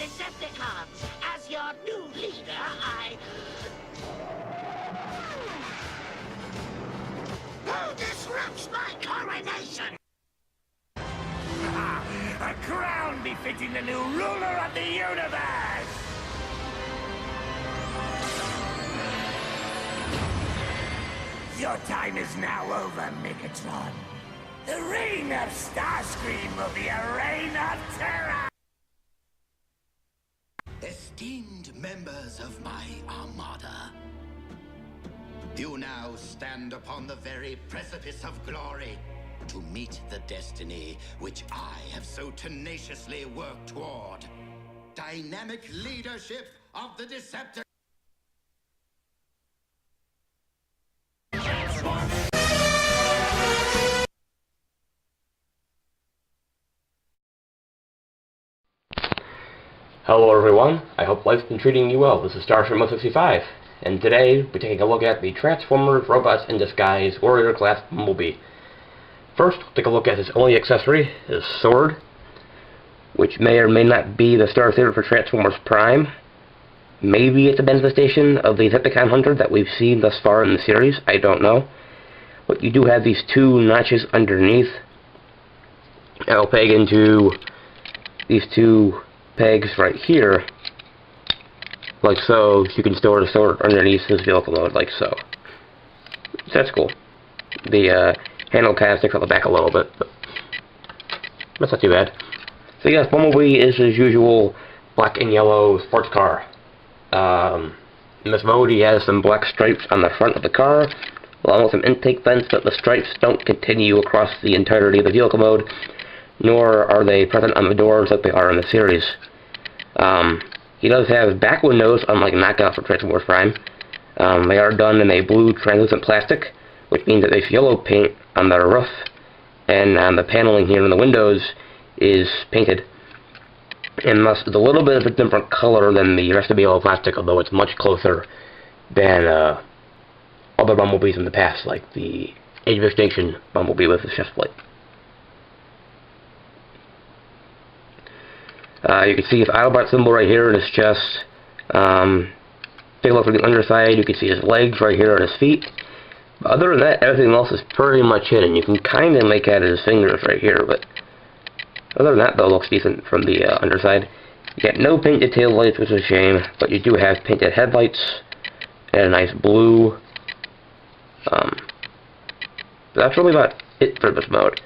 Decepticons. As your new leader, Who disrupts my coronation? A crown befitting the new ruler of the universe! Your time is now over, Megatron. The reign of Starscream will be a reign of terror! Esteemed members of my armada, you now stand upon the very precipice of glory to meet the destiny which I have so tenaciously worked toward. Dynamic leadership of the Decepticons. Hello everyone, I hope life's been treating you well. This is Starship165, and today we're taking a look at the Transformers Robots in Disguise Warrior Class Bumblebee. First, we'll take a look at his only accessory, his sword, which may or may not be the Star Saber for Transformers Prime. Maybe it's a manifestation of the Decepticon Hunter that we've seen thus far in the series, I don't know. But you do have these two notches underneath. I'll peg into these two pegs right here, like so. You can store the sword underneath this vehicle mode, like so. So that's cool. The handle kind of sticks out the back a little bit, but that's not too bad. So yes, Bumblebee is his usual black and yellow sports car. In this mode he has some black stripes on the front of the car, along with some intake vents, but the stripes don't continue across the entirety of the vehicle mode, nor are they present on the doors like they are in the series. He does have back windows, unlike knockoff for Transformers Prime. They are done in a blue translucent plastic, which means that there's yellow paint on the roof, and on the paneling here in the windows is painted. And thus it's a little bit of a different color than the rest of the yellow plastic, although it's much closer than other Bumblebees in the past, like the Age of Extinction Bumblebee with the chest plate. You can see his Autobot symbol right here in his chest. Take a look at the underside, you can see his legs right here on his feet. But other than that, everything else is pretty much hidden. You can kind of make out his fingers right here, but other than that, though, it looks decent from the underside. You got no painted tail lights, which is a shame, but you do have painted headlights and a nice blue. That's really about it for this mode.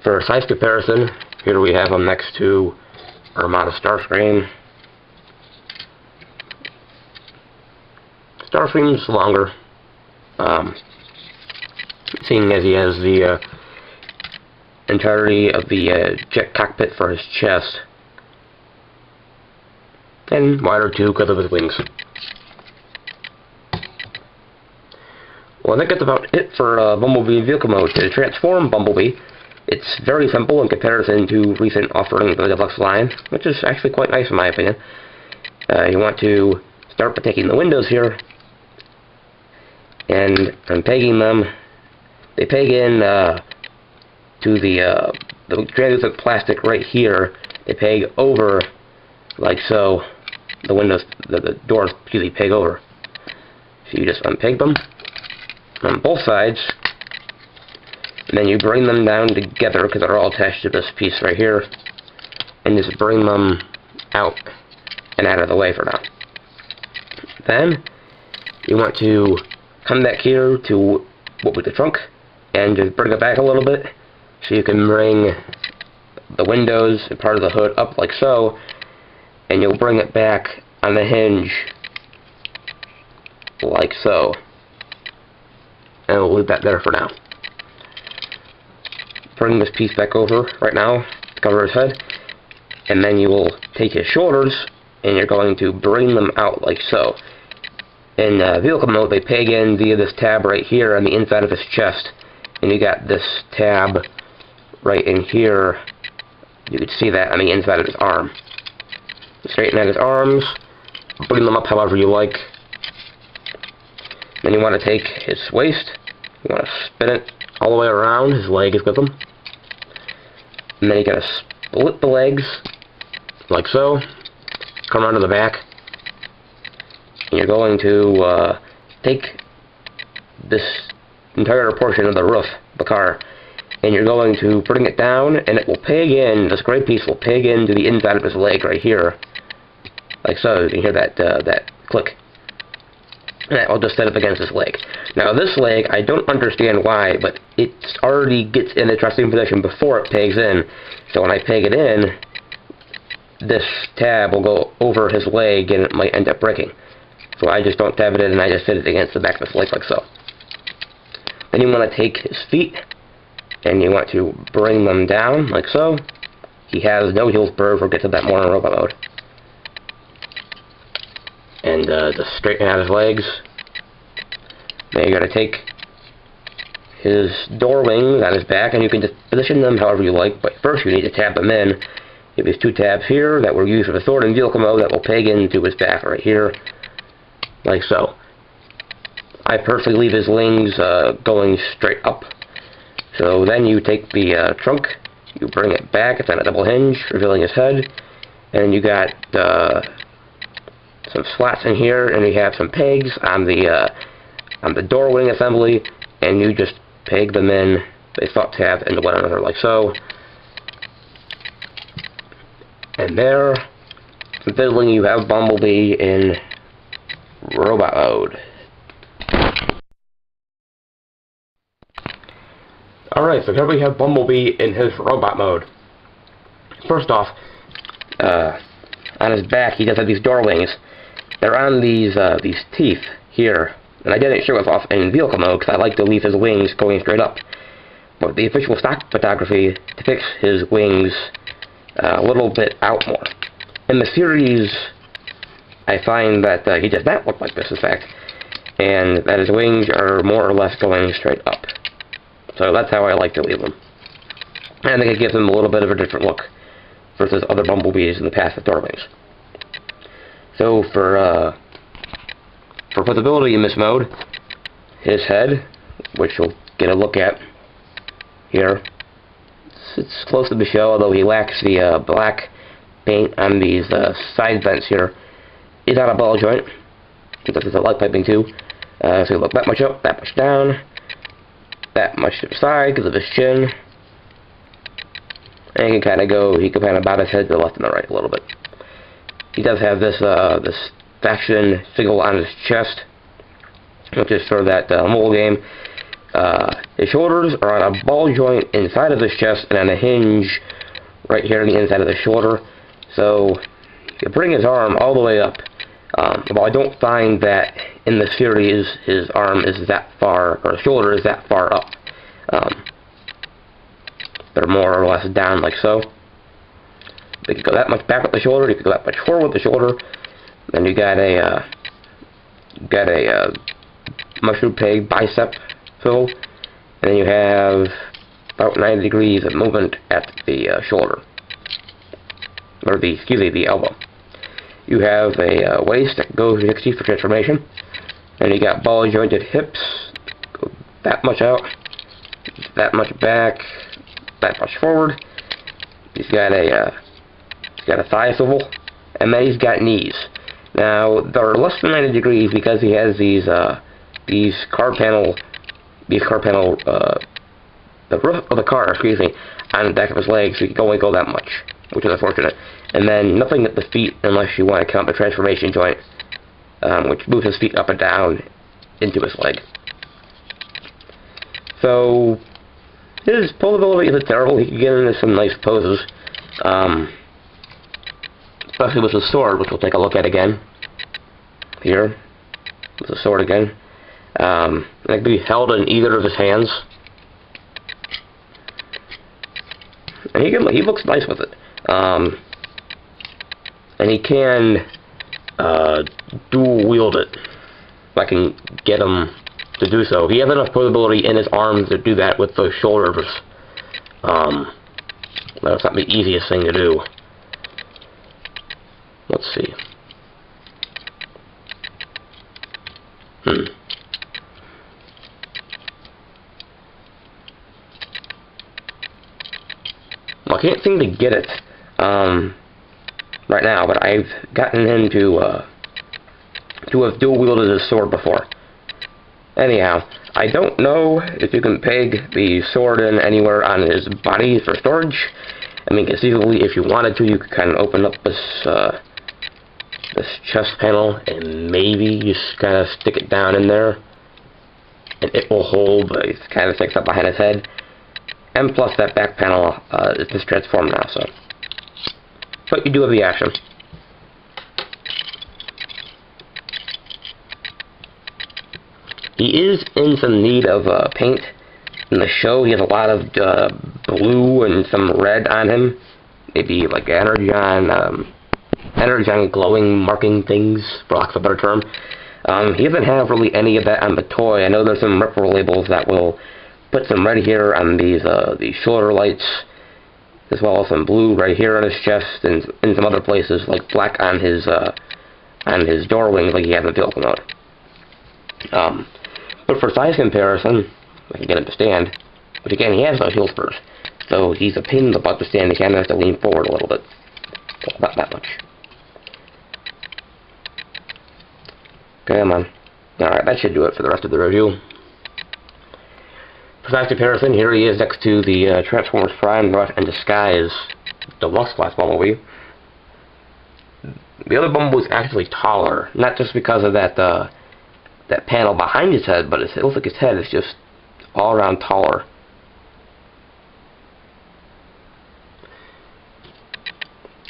For size comparison, here we have him next to Armada Starscream. Starscream's longer, seeing as he has the entirety of the jet cockpit for his chest, and wider too because of his wings. Well, I think that's about it for Bumblebee vehicle mode. To transform Bumblebee, it's very simple in comparison to recent offerings of the Deluxe line, which is actually quite nice in my opinion. You want to start by taking the windows here, and I'm pegging them. They peg in to the translucent plastic right here. They peg over, like so. The windows, the doors usually peg over. So you just unpeg them on both sides, and then you bring them down together because they're all attached to this piece right here, and just bring them out and out of the way for now. Then you want to come back here to what was the trunk and just bring it back a little bit so you can bring the windows and part of the hood up like so, and you'll bring it back on the hinge like so. And we'll leave that there for now. Bring this piece back over right now to cover his head, and then you will take his shoulders and you're going to bring them out like so. In vehicle mode, they peg in via this tab right here on the inside of his chest, and you got this tab right in here. You can see that on the inside of his arm. Straighten out his arms, bring them up however you like. Then you want to take his waist, you want to spin it all the way around, his leg is with him. And then you gotta split the legs, like so. come around to the back, and you're going to take this entire portion of the roof of the car, and you're going to bring it down, and it will peg in, this gray piece will peg into the inside of his leg right here, like so. You can hear that, that click. And that will just set up against his leg. Now this leg, I don't understand why, but it already gets in a trusting position before it pegs in. So when I peg it in, this tab will go over his leg and it might end up breaking. So I just don't tab it in and I just fit it against the back of his leg like so. Then you want to take his feet and you want to bring them down like so. He has no heels bird. We'll get to that more in robot mode. And just straighten out his legs. Now you gotta take his door wings on his back, and you can just position them however you like, but first you need to tab them in. You have these two tabs here that were used for the sword and vehicle mode that will peg into his back right here, like so. I personally leave his wings going straight up. So then you take the trunk, you bring it back, it's on a double hinge, revealing his head, and you got some slots in here, and you have some pegs on the door wing assembly, and you just peg them in. They slot tab into one another like so. And there, fiddling, you have Bumblebee in robot mode. Alright, so here we have Bumblebee in his robot mode. First off, on his back he does have these door wings. They're on these teeth here, and I didn't show it off in vehicle mode because I like to leave his wings going straight up. But the official stock photography depicts his wings a little bit out more. In the series, I find that he does not look like this, in fact, and that his wings are more or less going straight up. So that's how I like to leave them. And I think it gives him a little bit of a different look versus other Bumblebees in the past with door wings. So for visibility in this mode, his head, which you'll get a look at here, it's close to the shell, although he lacks the black paint on these side vents here. He's on a ball joint, because it's a light piping too. So you look that much up, that much down, that much to the side because of his chin, and he can kind of bob his head to the left and the right a little bit. He does have this this faction signal on his chest, which is for that mobile game. His shoulders are on a ball joint inside of his chest and on a hinge right here on the inside of the shoulder. So you bring his arm all the way up. While I don't find that in the series his arm is that far, or shoulder is that far up. They're more or less down like so. You can go that much back with the shoulder, you can go that much forward with the shoulder. Then you got a mushroom peg bicep swivel, and then you have about 90 degrees of movement at the shoulder, or the elbow. You have a waist that goes 60 for transformation, and you got ball jointed hips, go that much out, that much back, that much forward. He's got a thigh swivel, and then he's got knees. Now they're less than 90 degrees because he has these car panel, the roof of the car, excuse me, on the back of his legs, so he can only go that much, which is unfortunate. And then nothing at the feet unless you want to count the transformation joint, which moves his feet up and down into his leg. So his pullability isn't terrible. He can get into some nice poses, especially with his sword, which we'll take a look at again. Here, with the sword again. It can be held in either of his hands, and he looks nice with it. And he can dual wield it if I can get him to do so. He has enough portability in his arms to do that with those shoulders. That's not the easiest thing to do. Let's see. Well, I can't seem to get it. right now, but I've gotten him to have dual-wielded his sword before. Anyhow, I don't know if you can peg the sword in anywhere on his body for storage. I mean, conceivably, if you wanted to, you could kind of open up this chest panel and maybe just kind of stick it down in there, and it will hold, but it kind of sticks up behind his head. And plus, that back panel is just transformed now, so. But you do have the option. He is in some need of paint. In the show, he has a lot of blue and some red on him. Maybe like energon glowing marking things, for lack of a better term. He doesn't have really any of that on the toy. I know there's some ripper labels that will put some red here on these shoulder lights, as well as some blue right here on his chest, and in some other places, like black on his door wings, like he has in the vehicle mode. But for size comparison, I can get him to stand. But again, he has no heel spurs, so he's a pain in the butt to stand. He kind of has to lean forward a little bit. Well, not that much. Come on. Alright, that should do it for the rest of the review. For size comparison, here he is next to the Transformers Prime and Disguise Deluxe Class Bumblebee. The other Bumblebee is actually taller, not just because of that panel behind his head, but it looks like his head is just all around taller.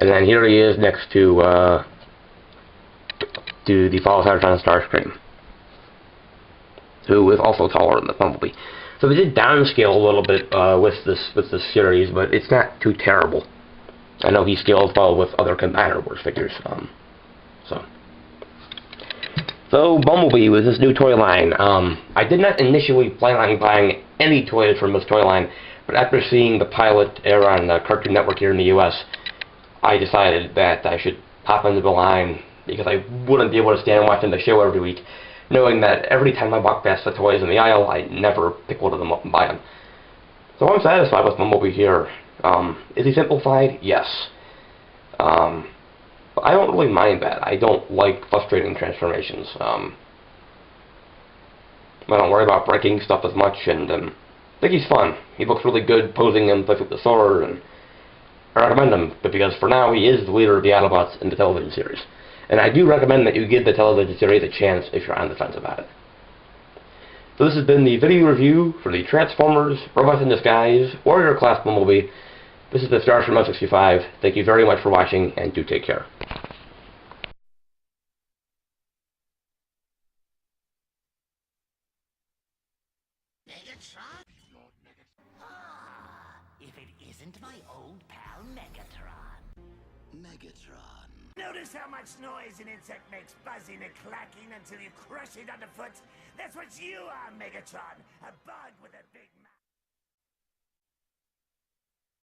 And then here he is next to the Follow Cybertron Starscream, who is also taller than the Bumblebee. So they did downscale a little bit with this series, but it's not too terrible. I know he scales well with other Combiner Wars figures. So Bumblebee was this new toy line. I did not initially plan on buying any toys from this toy line, but after seeing the pilot air on Cartoon Network here in the US, I decided that I should pop into the line, because I wouldn't be able to stand watching the show every week, knowing that every time I walk past the toys in the aisle, I never pick one of them up and buy them. So I'm satisfied with Bumblebee here. Is he simplified? Yes. But I don't really mind that. I don't like frustrating transformations. I don't worry about breaking stuff as much, and I think he's fun. He looks really good posing him with the sword, and I recommend him, but because for now he is the leader of the Autobots in the television series. And I do recommend that you give the television series a chance if you're on the fence about it. So this has been the video review for the Transformers Robots in Disguise Warrior Class Bumblebee. This is the Stars from 65. Thank you very much for watching, and do take care. Megatron? If it isn't my old pal Megatron. Megatron. Notice how much noise an insect makes, buzzing and clacking until you crush it underfoot? That's what you are, Megatron. A bug with a big mouth.